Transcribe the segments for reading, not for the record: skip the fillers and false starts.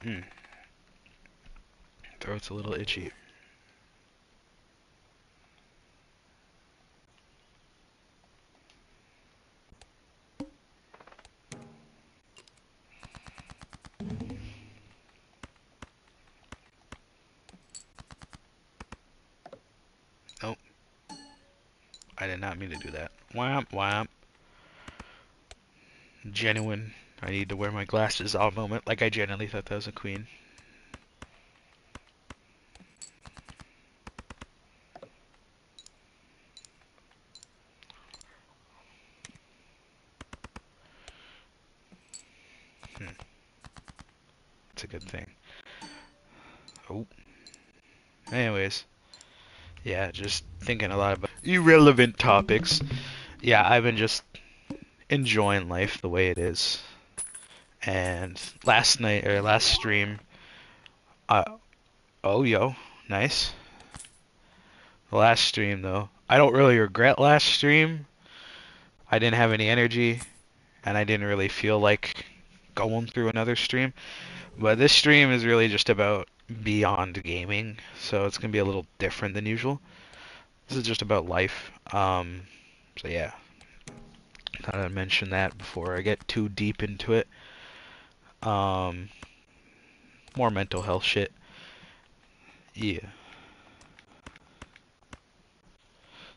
Mm, throat's a little itchy. Nope, I did not mean to do that. Wham, wham. Genuine. I need to wear my glasses all moment, like I genuinely thought that was a queen. Hmm, it's a good thing. Oh, anyways, yeah, just thinking a lot about irrelevant topics. Yeah, I've been just enjoying life the way it is. And last night or last stream, uh, oh yo, nice. The last stream though, I don't really regret last stream. I didn't have any energy, and I didn't really feel like going through another stream. But this stream is really just about beyond gaming, so it's gonna be a little different than usual. This is just about life. So yeah, thought I'd mention that before I get too deep into it. Um, more mental health shit. Yeah,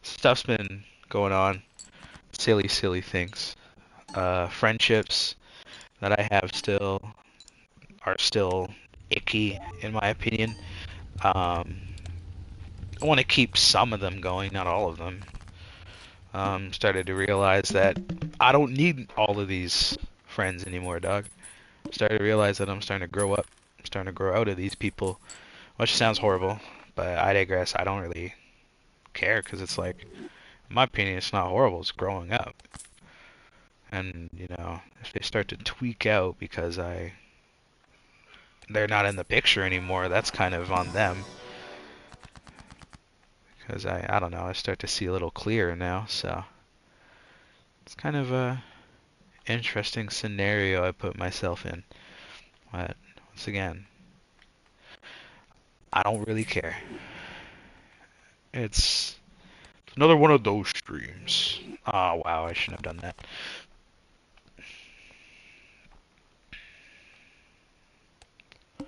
stuff's been going on. Silly, silly things. Friendships that I have still are still icky in my opinion. Um, I want to keep some of them going, not all of them. Started to realize that I don't need all of these friends anymore, dog. Started to realize that I'm starting to grow up. I'm starting to grow out of these people, which sounds horrible, but I digress. I don't really care because it's like, in my opinion, it's not horrible. It's growing up. And, if they start to tweak out because they're not in the picture anymore, that's kind of on them. Because I don't know, I start to see a little clearer now, so it's kind of a interesting scenario I put myself in. But once again, I don't really care. It's another one of those streams. Oh wow, I shouldn't have done that.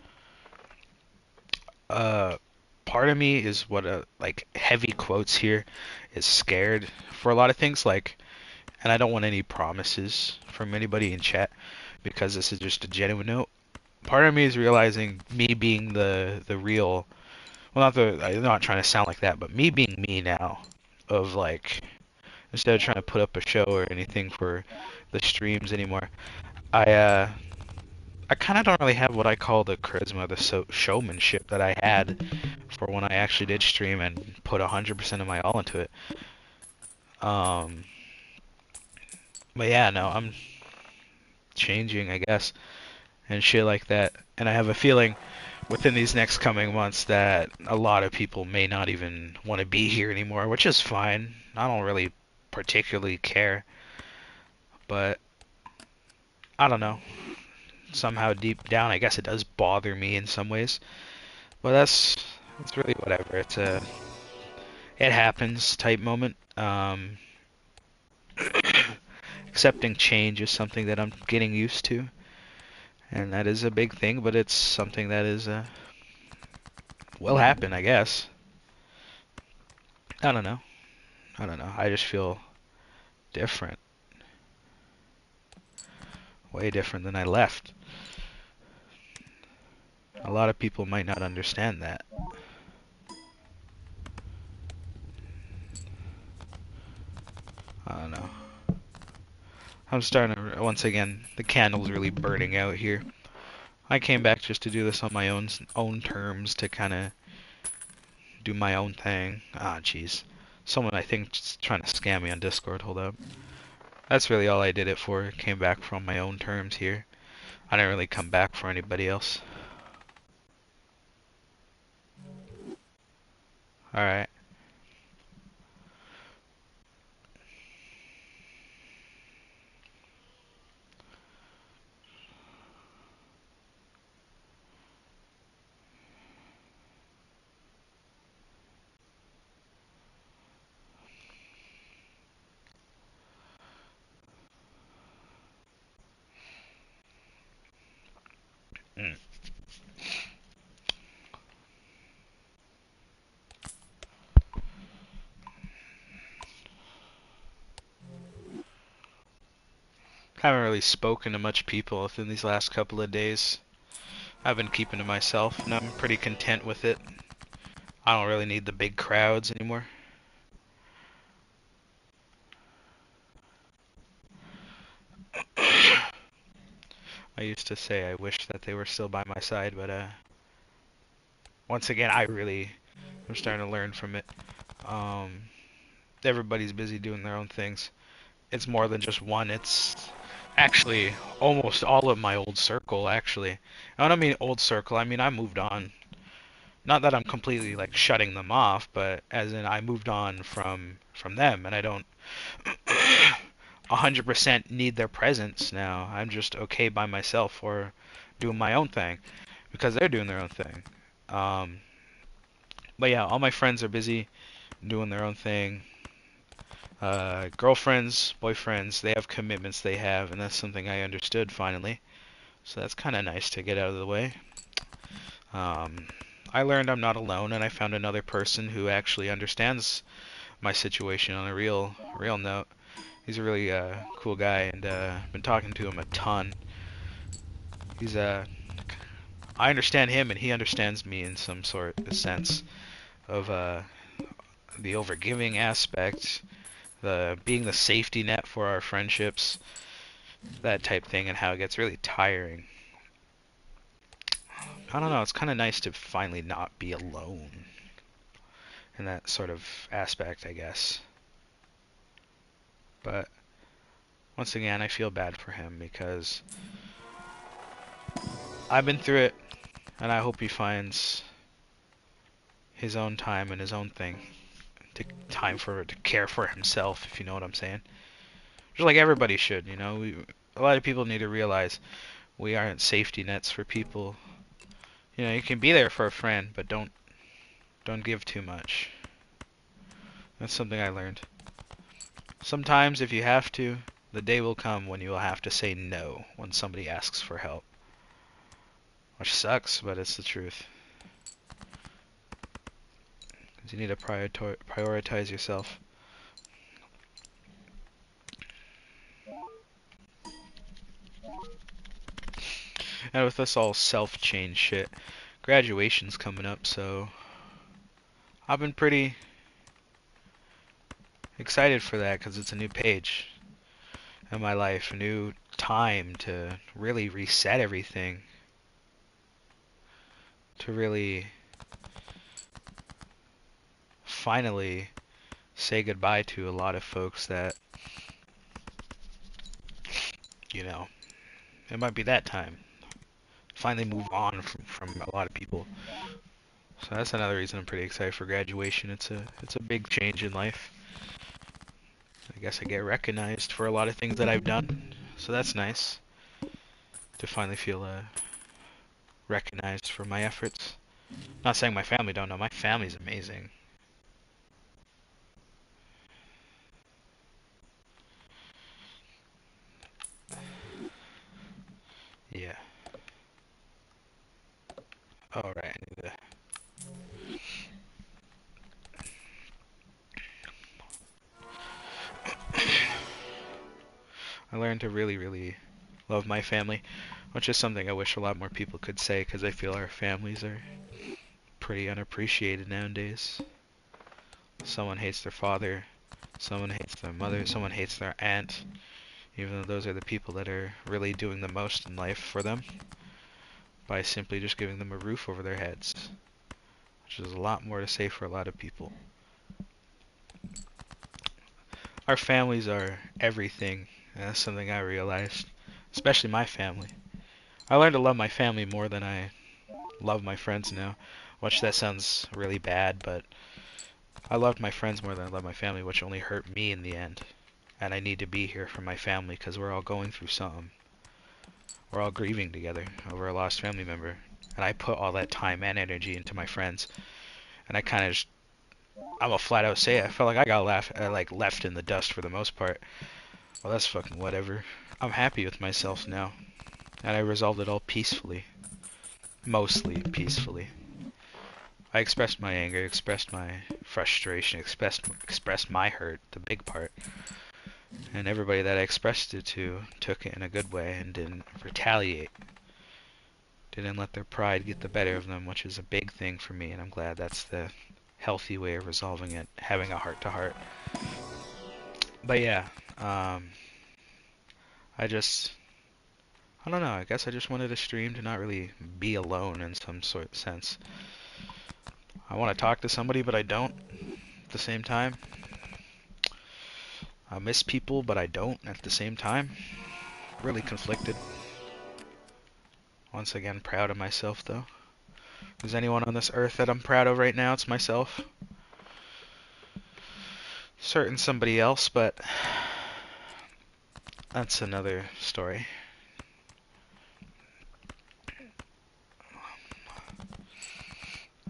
Uh, Part of me is what like heavy quotes here is scared for a lot of things like, and I don't want any promises from anybody in chat because this is just a genuine note. Part of me is realizing me being the real, well, I'm not trying to sound like that, but me being me now, of like, instead of trying to put up a show or anything for the streams anymore, I I kind of don't really have what I call the charisma, the showmanship that I had for when I actually did stream and put 100% of my all into it. Um, but yeah, no, I'm changing, I guess, and shit like that. And I have a feeling within these next coming months that a lot of people may not even want to be here anymore, which is fine. I don't really particularly care, but I don't know. Somehow deep down, I guess it does bother me in some ways. But that's really whatever. It's a it happens type moment. Accepting change is something that I'm getting used to, and that is a big thing. But it's something that is will happen, I guess. I don't know. I don't know. I just feel different, way different than I left. A lot of people might not understand that. I don't know. I'm starting to, once again, the candle's really burning out here. I came back just to do this on my own terms to kind of do my own thing. Ah, jeez. Someone I think is trying to scam me on Discord. Hold up. That's really all I did it for. Came back from my own terms here. I didn't really come back for anybody else. Alright. Mm. Haven't really spoken to much people within these last couple of days. I've been keeping to myself, and I'm pretty content with it. I don't really need the big crowds anymore. I used to say I wish that they were still by my side, but once again, I'm starting to learn from it. Um, Everybody's busy doing their own things. It's more than just one. It's actually almost all of my old circle, actually. I don't mean old circle, I mean I moved on. Not that I'm completely like shutting them off, but as in I moved on from them, and I don't 100% need their presence now. I'm just okay by myself or doing my own thing because they're doing their own thing. Um, but yeah, all my friends are busy doing their own thing. Girlfriends, boyfriends, they have commitments they have, and that's something I understood finally. So that's kind of nice to get out of the way. Um, I learned I'm not alone, and I found another person who actually understands my situation on a real note. He's a really cool guy, and been talking to him a ton. He's I understand him, and he understands me in some sort of sense of the overgiving aspect, the being the safety net for our friendships, that type thing, and how it gets really tiring. I don't know, it's kind of nice to finally not be alone in that sort of aspect, I guess. But once again, I feel bad for him because I've been through it, and I hope he finds his own time and his own thing. To care for himself, if you know what I'm saying. Just like everybody should, you know. A lot of people need to realize we aren't safety nets for people. You know, you can be there for a friend, but don't give too much. That's something I learned. Sometimes, if you have to, the day will come when you will have to say no when somebody asks for help. Which sucks, but it's the truth. 'Cause you need to prioritize yourself. And with this all self-change shit, graduation's coming up, so I've been pretty excited for that because it's a new page in my life, a new time to really reset everything, to really finally say goodbye to a lot of folks that, you know, it might be that time. Finally move on from a lot of people. So that's another reason I'm pretty excited for graduation. It's a big change in life. I guess I get recognized for a lot of things that I've done. So that's nice to finally feel recognized for my efforts. Not saying my family don't know. My family's amazing. Yeah. All right. I learned to really, really love my family, which is something I wish a lot more people could say because I feel our families are pretty unappreciated nowadays. Someone hates their father, someone hates their mother, someone hates their aunt, even though those are the people that are really doing the most in life for them by simply just giving them a roof over their heads, which is a lot more to say for a lot of people. Our families are everything, and that's something I realized, especially my family. I learned to love my family more than I love my friends now, which that sounds really bad, but I loved my friends more than I love my family, which only hurt me in the end. And I need to be here for my family because we're all going through something. We're all grieving together over a lost family member. And I put all that time and energy into my friends. And I kind of just, I'm a flat out say it. I felt like I got left in the dust for the most part. Well, that's fucking whatever. I'm happy with myself now. And I resolved it all peacefully. mostly peacefully. I expressed my anger, expressed my frustration, expressed my hurt, the big part. And everybody that I expressed it to took it in a good way and didn't retaliate. Didn't let their pride get the better of them, which is a big thing for me, and I'm glad that's the healthy way of resolving it, having a heart to heart. But yeah, um, I just, I don't know, I guess I just wanted a stream to not really be alone in some sort of sense. I want to talk to somebody, but I don't at the same time. I miss people, but I don't at the same time. Really conflicted. Once again, proud of myself, though. If there's anyone on this earth that I'm proud of right now, it's myself. Certain somebody else, but that's another story.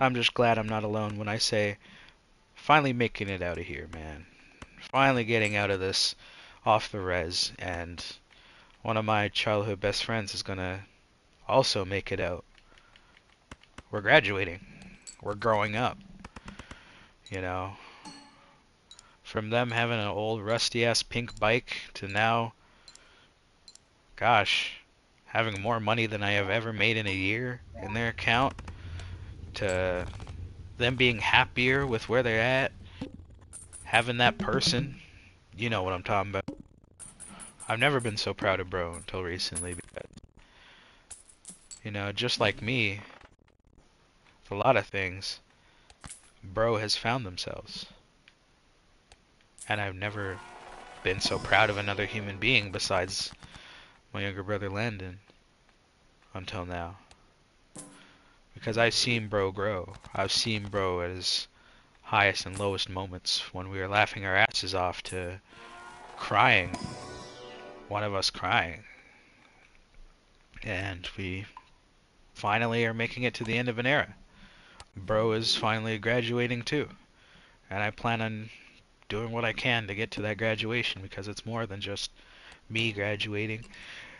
I'm just glad I'm not alone when I say, finally making it out of here, man. Finally getting out of this off the res, and one of my childhood best friends is gonna also make it out. We're graduating. We're growing up. You know, from them having an old rusty ass pink bike to now, gosh, having more money than I have ever made in a year in their account, to them being happier with where they're at, having that person, you know what I'm talking about. I've never been so proud of bro until recently because, you know, just like me, with a lot of things, bro has found themselves. And I've never been so proud of another human being besides my younger brother Landon until now. Because I've seen bro grow. I've seen bro at his highest and lowest moments when we were laughing our asses off to crying. One of us crying. And we finally are making it to the end of an era. Bro is finally graduating too. And I plan on doing what I can to get to that graduation because it's more than just me graduating.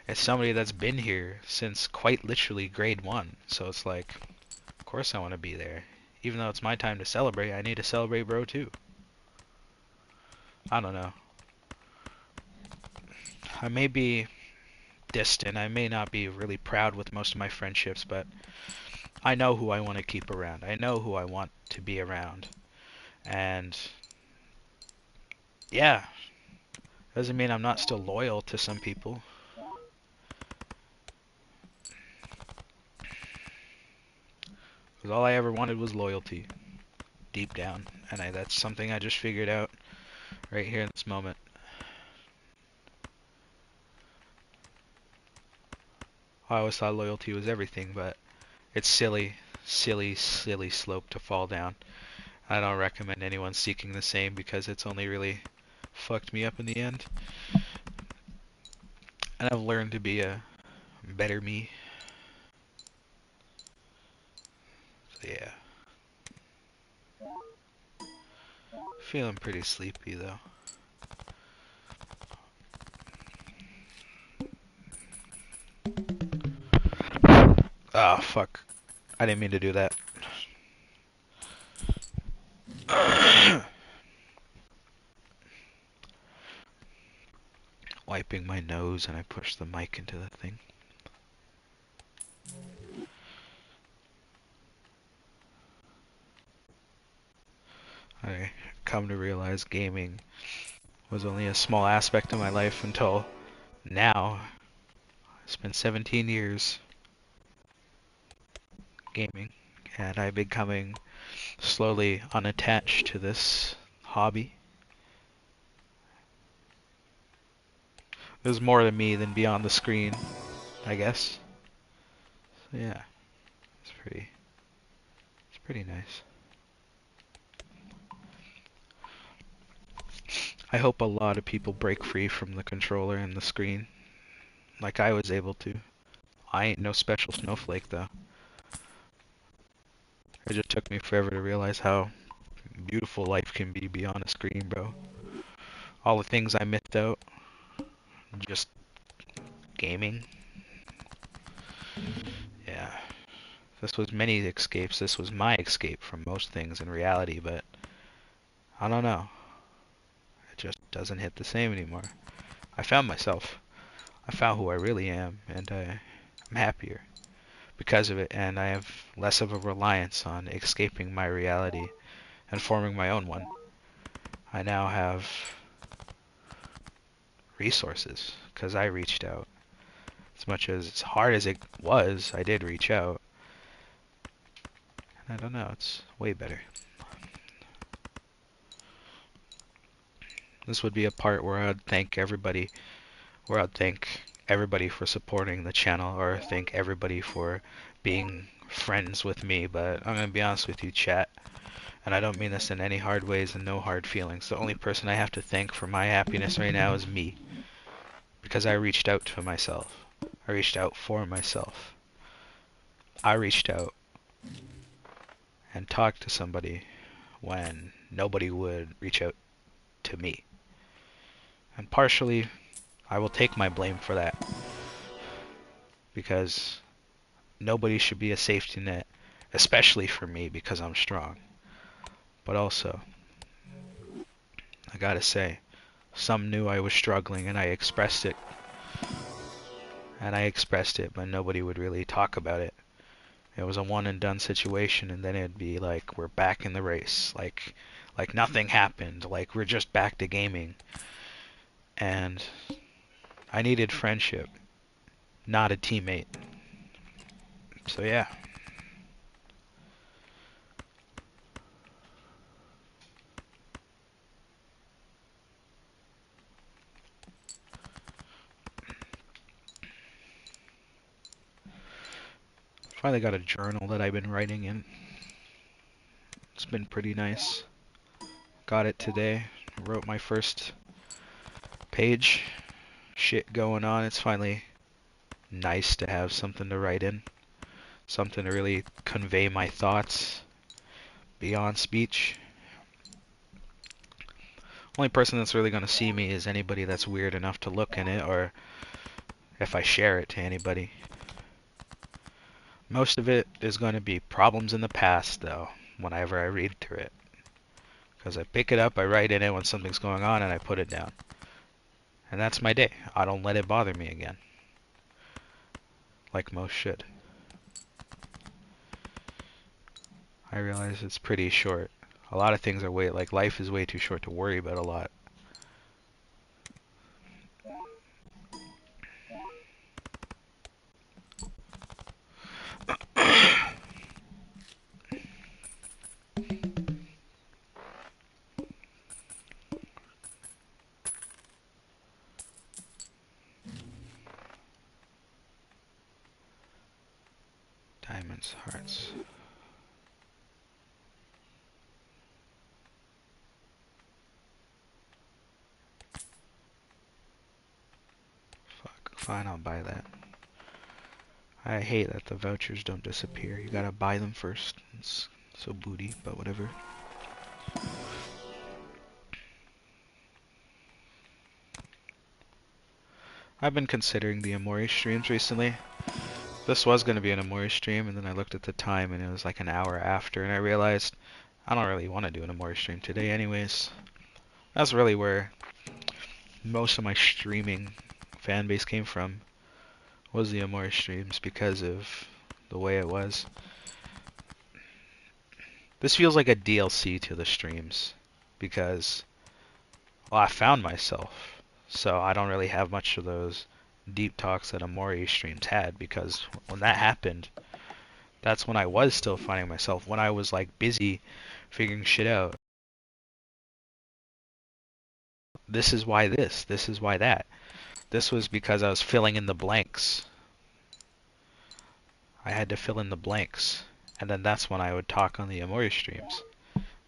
It's somebody that's been here since quite literally grade 1. So it's like, of course I want to be there. Even though it's my time to celebrate, I need to celebrate bro too. I don't know. I may be distant. I may not be really proud with most of my friendships, but I know who I want to keep around. I know who I want to be around. And yeah, doesn't mean I'm not still loyal to some people. Because all I ever wanted was loyalty, deep down. And that's something I just figured out right here in this moment. I always thought loyalty was everything, but it's silly, silly, silly slope to fall down. I don't recommend anyone seeking the same because it's only really fucked me up in the end. And I've learned to be a better me. So yeah. Feeling pretty sleepy though. Ah, fuck. I didn't mean to do that. Wiping my nose and I push the mic into the thing. I come to realize gaming was only a small aspect of my life until now. I spent 17 years gaming, and I'm becoming slowly unattached to this hobby. There's more to me than beyond the screen, I guess. So yeah, it's pretty nice. I hope a lot of people break free from the controller and the screen, like I was able to. I ain't no special snowflake though. It just took me forever to realize how beautiful life can be beyond a screen, bro. All the things I missed out, just gaming. Yeah. This was many escapes. This was my escape from most things in reality, but I don't know. It just doesn't hit the same anymore. I found myself. I found who I really am, and I'm happier because of it, and I have less of a reliance on escaping my reality and forming my own one. I now have resources because I reached out. As much as hard as it was, I did reach out. And I don't know, it's way better. This would be a part where I'd thank everybody for supporting the channel, or thank everybody for being friends with me. But I'm gonna be honest with you, chat, and I don't mean this in any hard ways and no hard feelings. The only person I have to thank for my happiness right now is me, because I reached out to myself. I reached out for myself. I reached out and talked to somebody when nobody would reach out to me. And partially, I will take my blame for that, because nobody should be a safety net, especially for me because I'm strong. But also, I gotta say, some knew I was struggling and I expressed it. And I expressed it, but nobody would really talk about it. It was a one and done situation, and then it'd be like we're back in the race, like nothing happened, like we're just back to gaming. And I needed friendship, not a teammate. So yeah. Finally got a journal that I've been writing in. It's been pretty nice. Got it today. Wrote my first page. Shit going on. It's finally nice to have something to write in. Something to really convey my thoughts beyond speech. Only person that's really going to see me is anybody that's weird enough to look in it, or if I share it to anybody. Most of it is going to be problems in the past, though, whenever I read through it. Because I pick it up, I write in it when something's going on, and I put it down. And that's my day. I don't let it bother me again. Like most should. I realize it's pretty short. A lot of things are like life is way too short to worry about a lot. Diamonds, hearts. Fuck, fine, I'll buy that. I hate that the vouchers don't disappear. You gotta buy them first. It's so booty, but whatever. I've been considering the Amori streams recently. This was going to be an Amori stream, and then I looked at the time, and it was like an hour after, and I realized I don't really want to do an Amori stream today anyways. That's really where most of my streaming fan base came from, was the Amori streams, because of the way it was. This feels like a DLC to the streams, because, well, I found myself, so I don't really have much of those deep talks that Amori streams had, because when that happened, that's when I was still finding myself, when I was like busy figuring shit out. This is why this is why that. This was because I was filling in the blanks. I had to fill in the blanks. And then that's when I would talk on the Amori streams.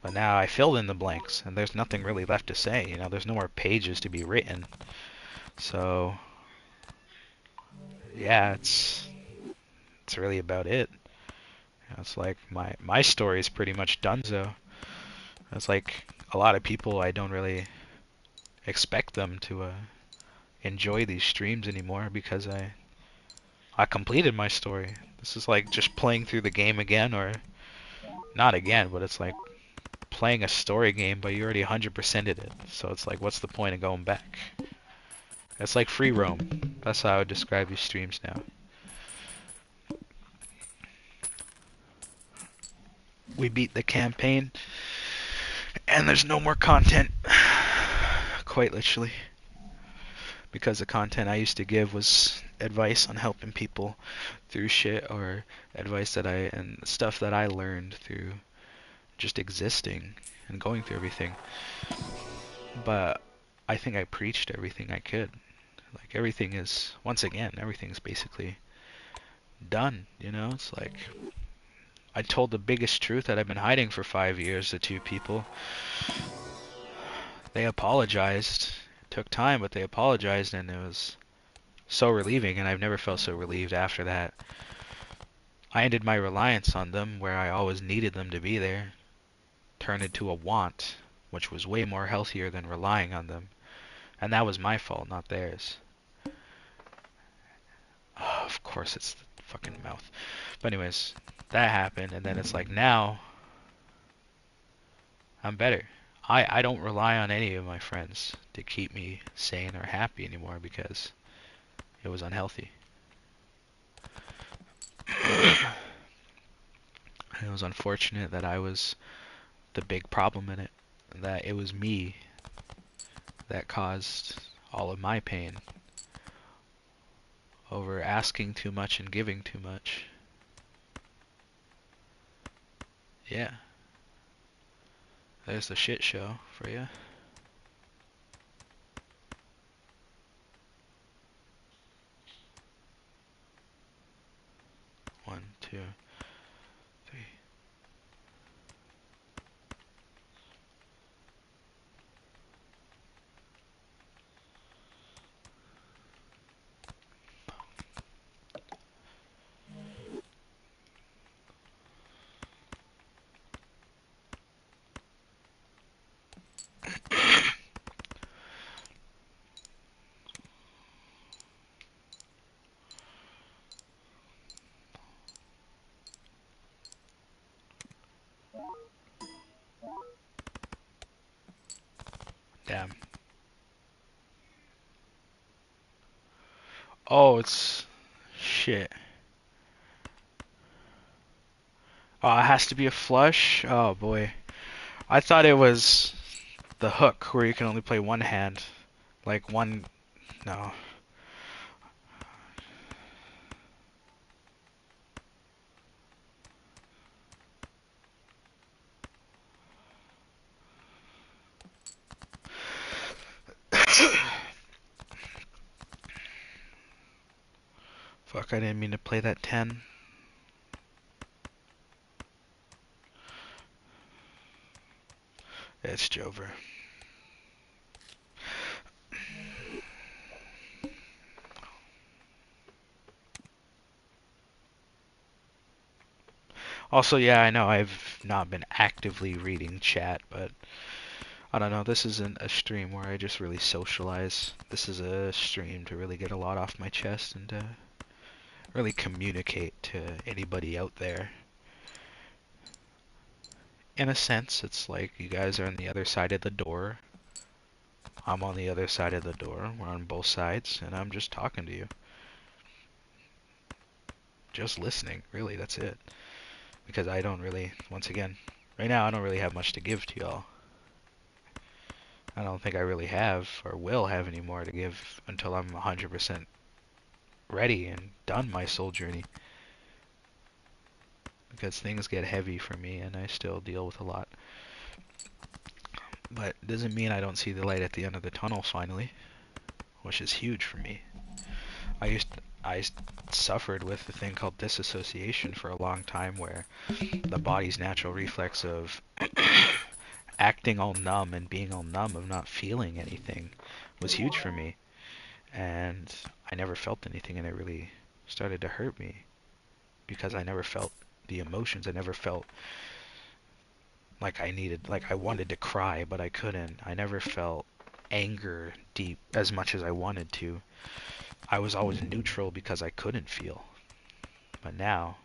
But now I filled in the blanks, and there's nothing really left to say. You know, there's no more pages to be written. So, yeah, it's really about it. It's like my story is pretty much donezo. It's like a lot of people, I don't really expect them to enjoy these streams anymore, because I I completed my story. This is like just playing through the game again, or not again, but it's like playing a story game, but you already 100%ed it. So it's like, what's the point of going back? It's like free roam. That's how I would describe these streams now. We beat the campaign, and there's no more content. Quite literally. Because the content I used to give was advice on helping people through shit, or advice and stuff that I learned through just existing and going through everything. But I think I preached everything I could. Like everything is, once again, everything's basically done, you know? It's like I told the biggest truth that I've been hiding for 5 years to two people. They apologized. It took time, but they apologized, and it was so relieving, and I've never felt so relieved after that. I ended my reliance on them, where I always needed them to be there, turned into a want, which was way more healthier than relying on them. And that was my fault, not theirs. Oh, of course, it's the fucking mouth. But anyways, that happened, and then it's like now I'm better. I don't rely on any of my friends to keep me sane or happy anymore because it was unhealthy. It was unfortunate that I was the big problem in it, that it was me that caused all of my pain over asking too much and giving too much. Yeah, there's the shit show for you. One, two, three. Damn. Oh, it's shit. Oh, it has to be a flush? Oh boy. I thought it was the hook where you can only play one hand. Like one. No. Fuck, I didn't mean to play that 10. It's Jover. Also, yeah, I know I've not been actively reading chat, but I don't know. This isn't a stream where I just really socialize. This is a stream to really get a lot off my chest and really communicate to anybody out there. In a sense, it's like you guys are on the other side of the door. I'm on the other side of the door. We're on both sides, and I'm just talking to you. Just listening, really, that's it. Because I don't really, once again, right now I don't really have much to give to y'all. I don't think I really have, or will have any more to give until I'm 100% ready and done my soul journey. Because things get heavy for me, and I still deal with a lot. But it doesn't mean I don't see the light at the end of the tunnel finally, which is huge for me. I suffered with a thing called disassociation for a long time, where the body's natural reflex of acting all numb and being all numb of not feeling anything was huge for me. And I never felt anything, and it really started to hurt me because I never felt the emotions. I never felt like I wanted to cry, but I couldn't. I never felt anger deep as much as I wanted to. I was always neutral because I couldn't feel. but now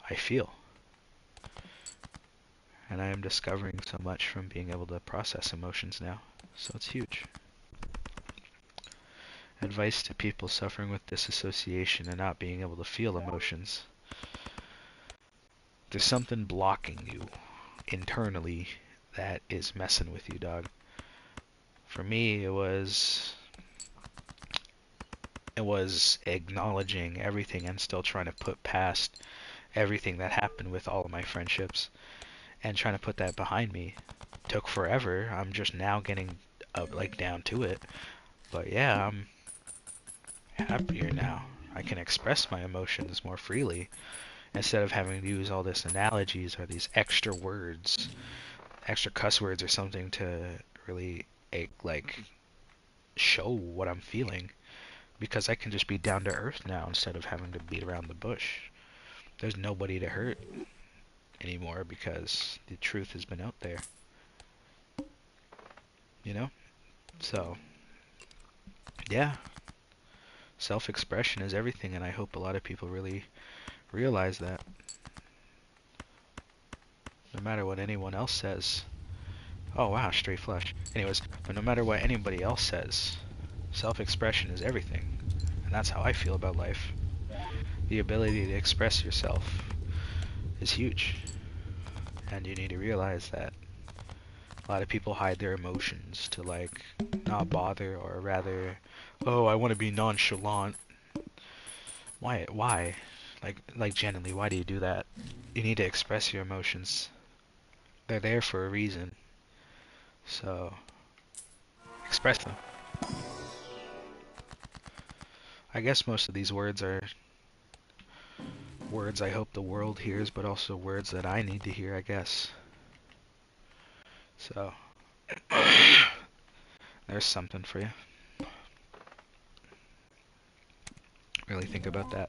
I feel. And I am discovering so much from being able to process emotions now. So it's huge. Advice to people suffering with disassociation and not being able to feel emotions. There's something blocking you internally that is messing with you, dog. For me, it was acknowledging everything and still trying to put past everything that happened with all of my friendships and trying to put that behind me. Took forever. I'm just now getting like down to it. But yeah, I'm happier now. I can express my emotions more freely instead of having to use all these analogies or these extra words, extra cuss words or something to really like show what I'm feeling, because I can just be down to earth now instead of having to beat around the bush. There's nobody to hurt anymore because the truth has been out there, you know? So, yeah, self-expression is everything, and I hope a lot of people really realize that. No matter what anyone else says. Oh wow, straight flush. Anyways, but no matter what anybody else says, self-expression is everything. And that's how I feel about life. The ability to express yourself is huge. And you need to realize that a lot of people hide their emotions to like not bother, or rather, oh, I want to be nonchalant. Why? Like genuinely, why do you do that? You need to express your emotions. They're there for a reason. So, express them. I guess most of these words are words I hope the world hears, but also words that I need to hear, I guess. So, there's something for you. Really think about that.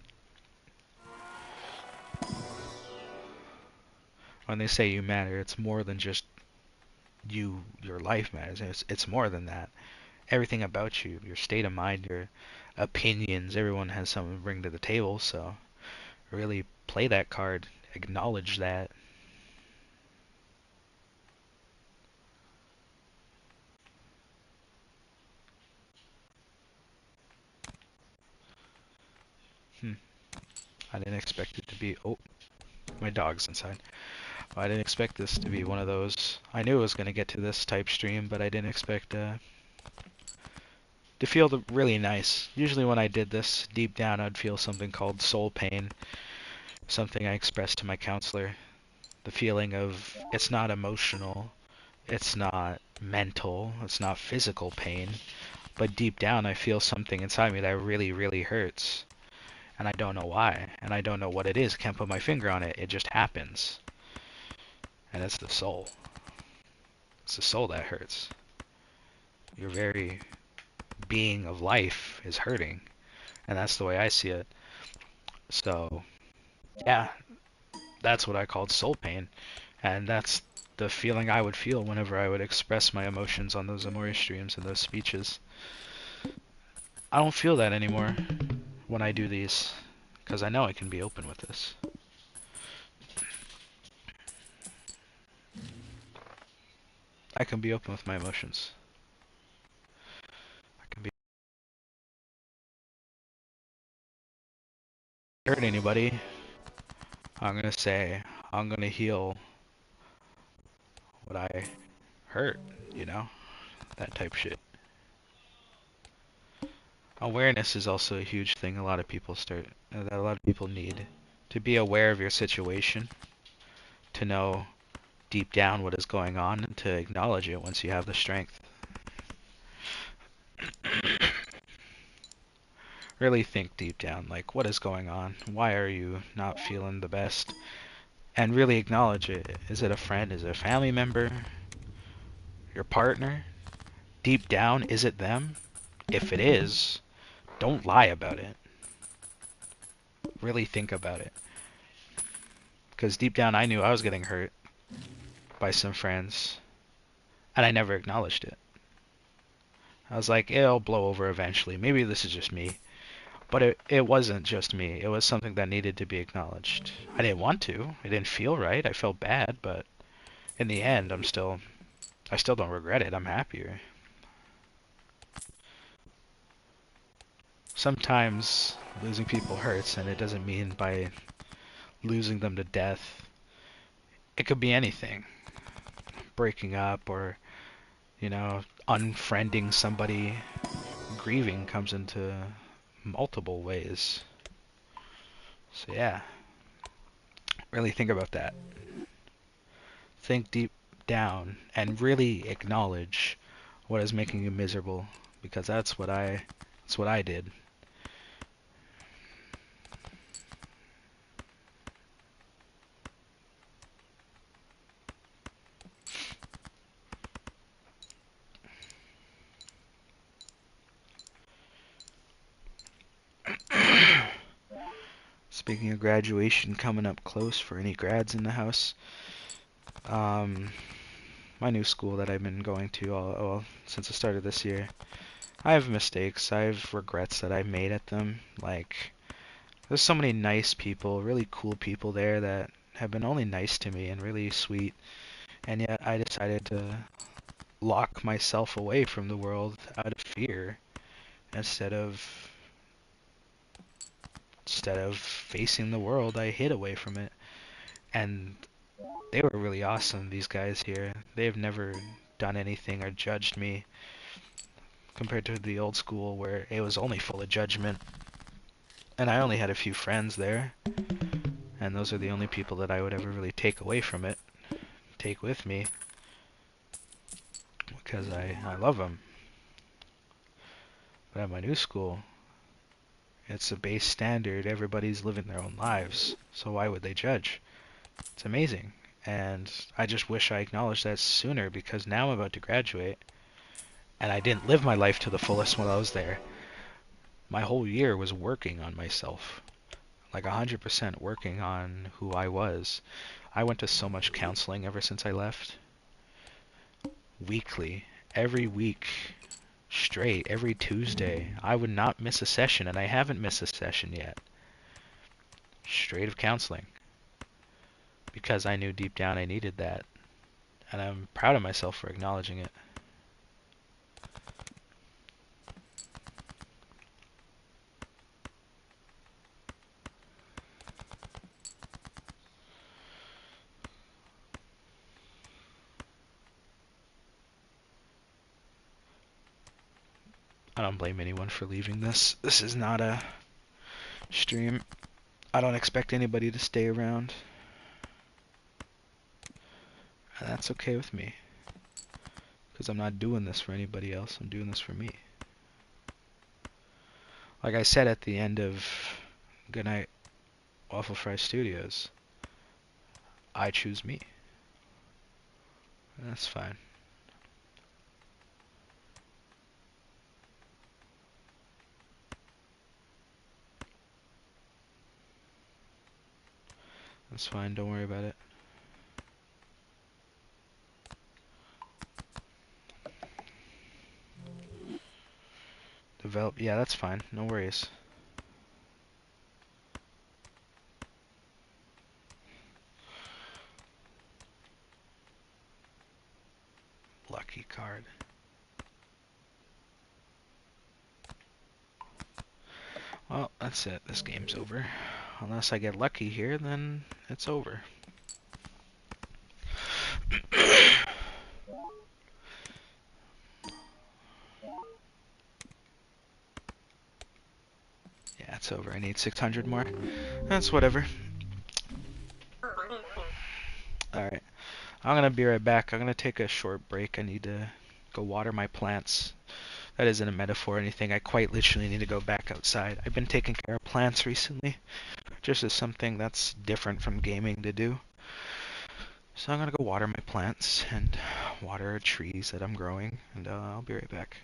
When they say you matter, it's more than just you, your life matters. It's more than that. Everything about you, your state of mind, your opinions, everyone has something to bring to the table, so really play that card. Acknowledge that. Hmm. I didn't expect it to be... Oh, my dog's inside. I didn't expect this to be one of those. I knew it was going to get to this type stream, but I didn't expect to feel really nice. Usually when I did this, deep down I'd feel something called soul pain, something I expressed to my counselor. The feeling of it's not emotional, it's not mental, it's not physical pain, but deep down I feel something inside me that really, really hurts. And I don't know why, and I don't know what it is. Can't put my finger on it. It just happens. And it's the soul. It's the soul that hurts. Your very being of life is hurting. And that's the way I see it. So, yeah, that's what I called soul pain. And that's the feeling I would feel whenever I would express my emotions on those Amori streams and those speeches. I don't feel that anymore when I do these, because I know I can be open with this. I can be open with my emotions. I can be hurt anybody. I'm gonna say I'm gonna heal what I hurt, you know? That type shit. Awareness is also a huge thing that a lot of people need. To be aware of your situation, to know deep down what is going on, and to acknowledge it once you have the strength. Really think deep down, like, what is going on? Why are you not feeling the best? And really acknowledge it. Is it a friend? Is it a family member? Your partner? Deep down, is it them? If it is, don't lie about it. Really think about it. Because deep down, I knew I was getting hurt by some friends, and I never acknowledged it. I was like, it'll blow over eventually. Maybe this is just me. But it wasn't just me. It was something that needed to be acknowledged. I didn't want to. It didn't feel right. I felt bad, but in the end, I still don't regret it. I'm happier. Sometimes losing people hurts, and it doesn't mean by losing them to death. It could be anything. Breaking up or, unfriending somebody. Grieving comes into multiple ways. So yeah, really think about that. Think deep down and really acknowledge what is making you miserable because that's what I did. Speaking of graduation coming up close for any grads in the house, um, my new school that I've been going to well, since the start of this year, I have mistakes, I have regrets that I made at them. Like, there's so many nice people, really cool people there that have been only nice to me and really sweet, and yet I decided to lock myself away from the world out of fear instead of facing the world. I hid away from it, and they were really awesome, these guys here. They've never done anything or judged me compared to the old school where it was only full of judgment. And I only had a few friends there, and those are the only people that I would ever really take away from it, take with me, because I love them. But at my new school, it's a base standard. Everybody's living their own lives, so why would they judge? It's amazing. And I just wish I acknowledged that sooner because now I'm about to graduate and I didn't live my life to the fullest while I was there. My whole year was working on myself, like 100% working on who I was. I went to so much counseling ever since I left. Weekly, every week, straight, every Tuesday. I would not miss a session, and I haven't missed a session yet. Straight of counseling. Because I knew deep down I needed that. And I'm proud of myself for acknowledging it. I don't blame anyone for leaving this. This is not a stream. I don't expect anybody to stay around. And that's okay with me. Because I'm not doing this for anybody else. I'm doing this for me. Like I said at the end of Goodnight Waffle Fry Studios, I choose me. That's fine. That's fine. Don't worry about it. Develop. Yeah, that's fine. No worries. Lucky card. Well, that's it. This game's over. Unless I get lucky here, then it's over. Yeah, it's over. I need 600 more. That's whatever. Alright. I'm gonna be right back. I'm gonna take a short break. I need to go water my plants. That isn't a metaphor or anything. I quite literally need to go back outside. I've been taking care of plants recently, just as something that's different from gaming to do. So I'm gonna go water my plants and water trees that I'm growing, and I'll be right back.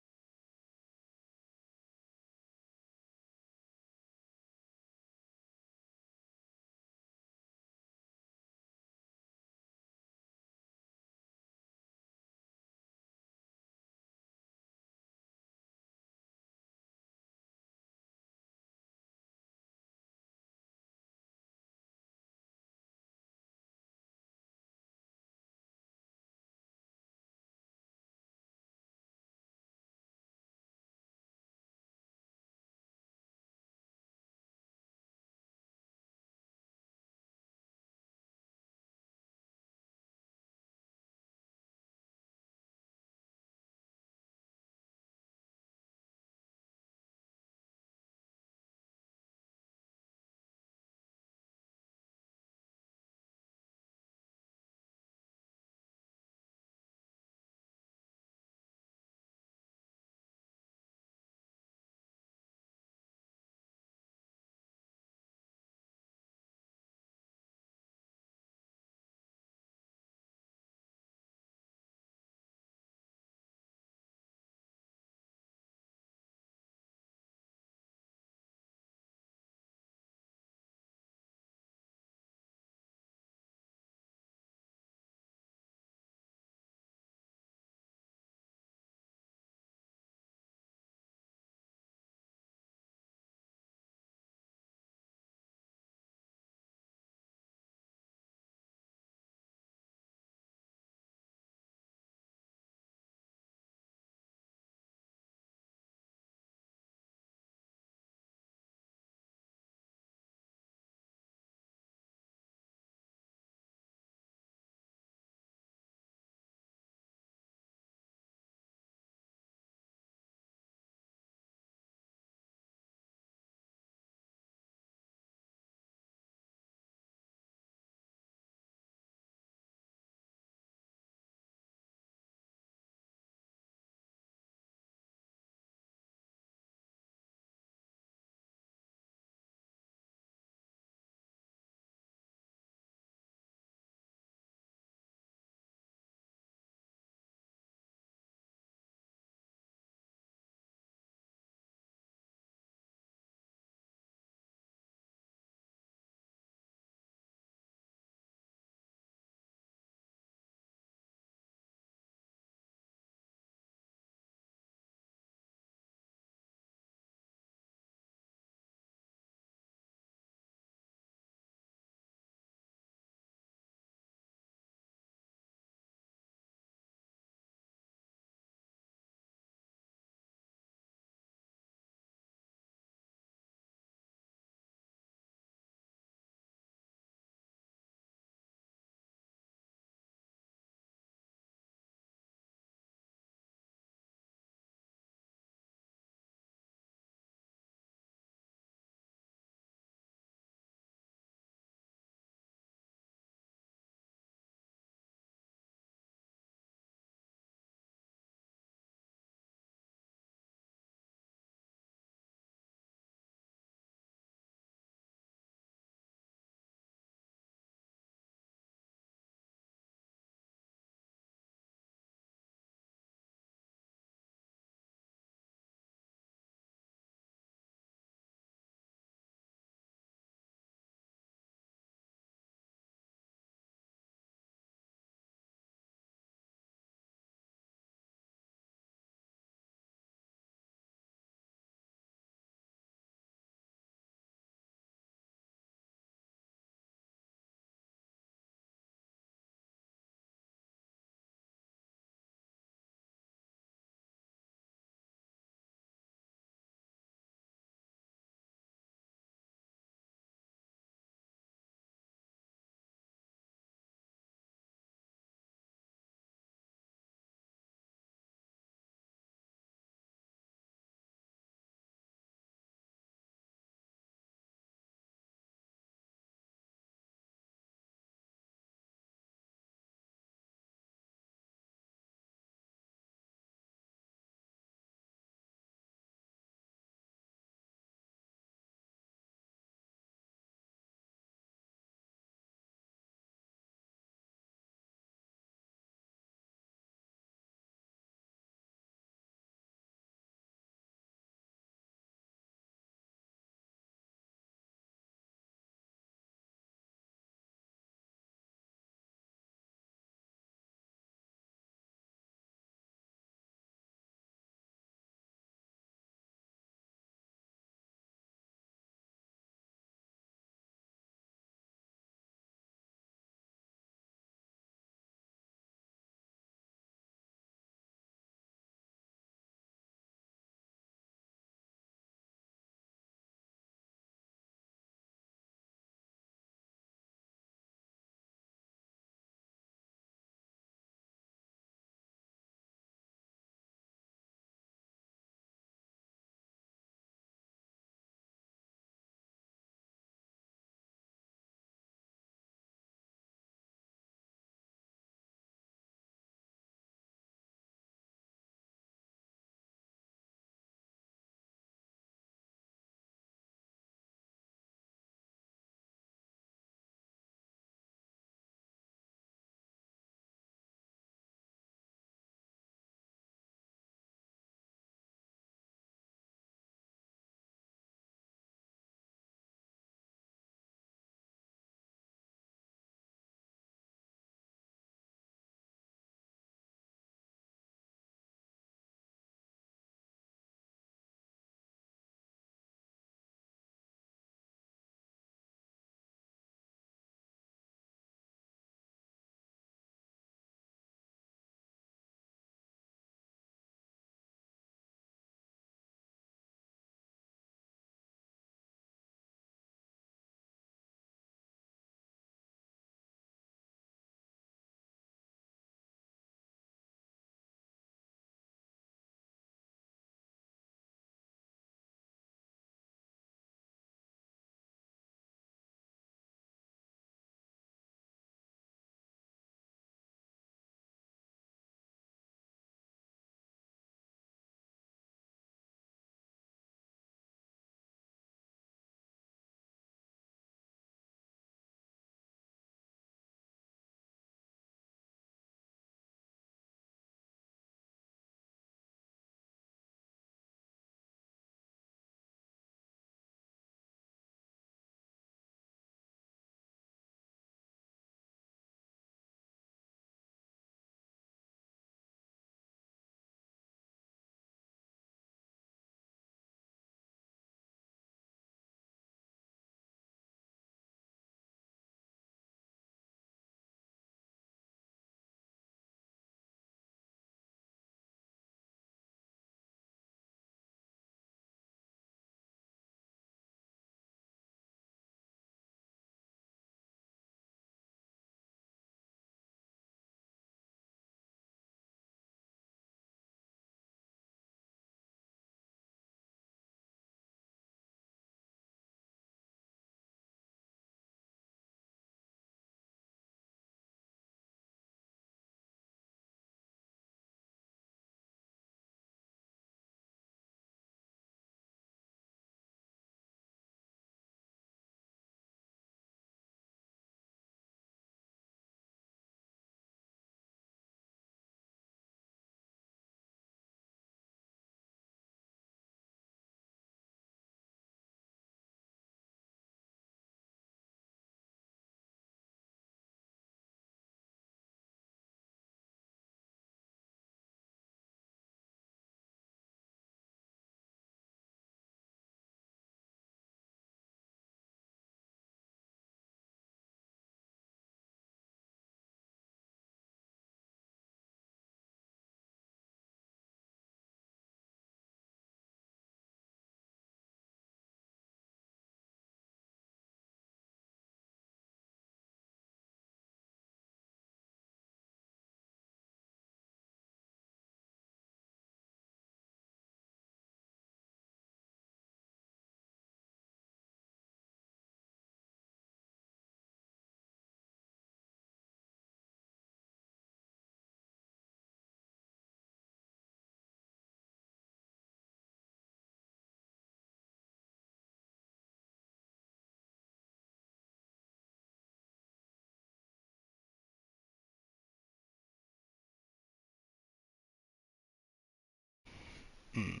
Mm.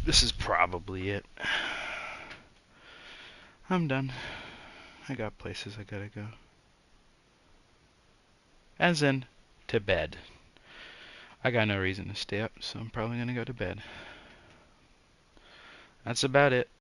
This is probably it. I'm done. I got places I gotta go. As in, to bed. I got no reason to stay up, so I'm probably gonna go to bed. That's about it.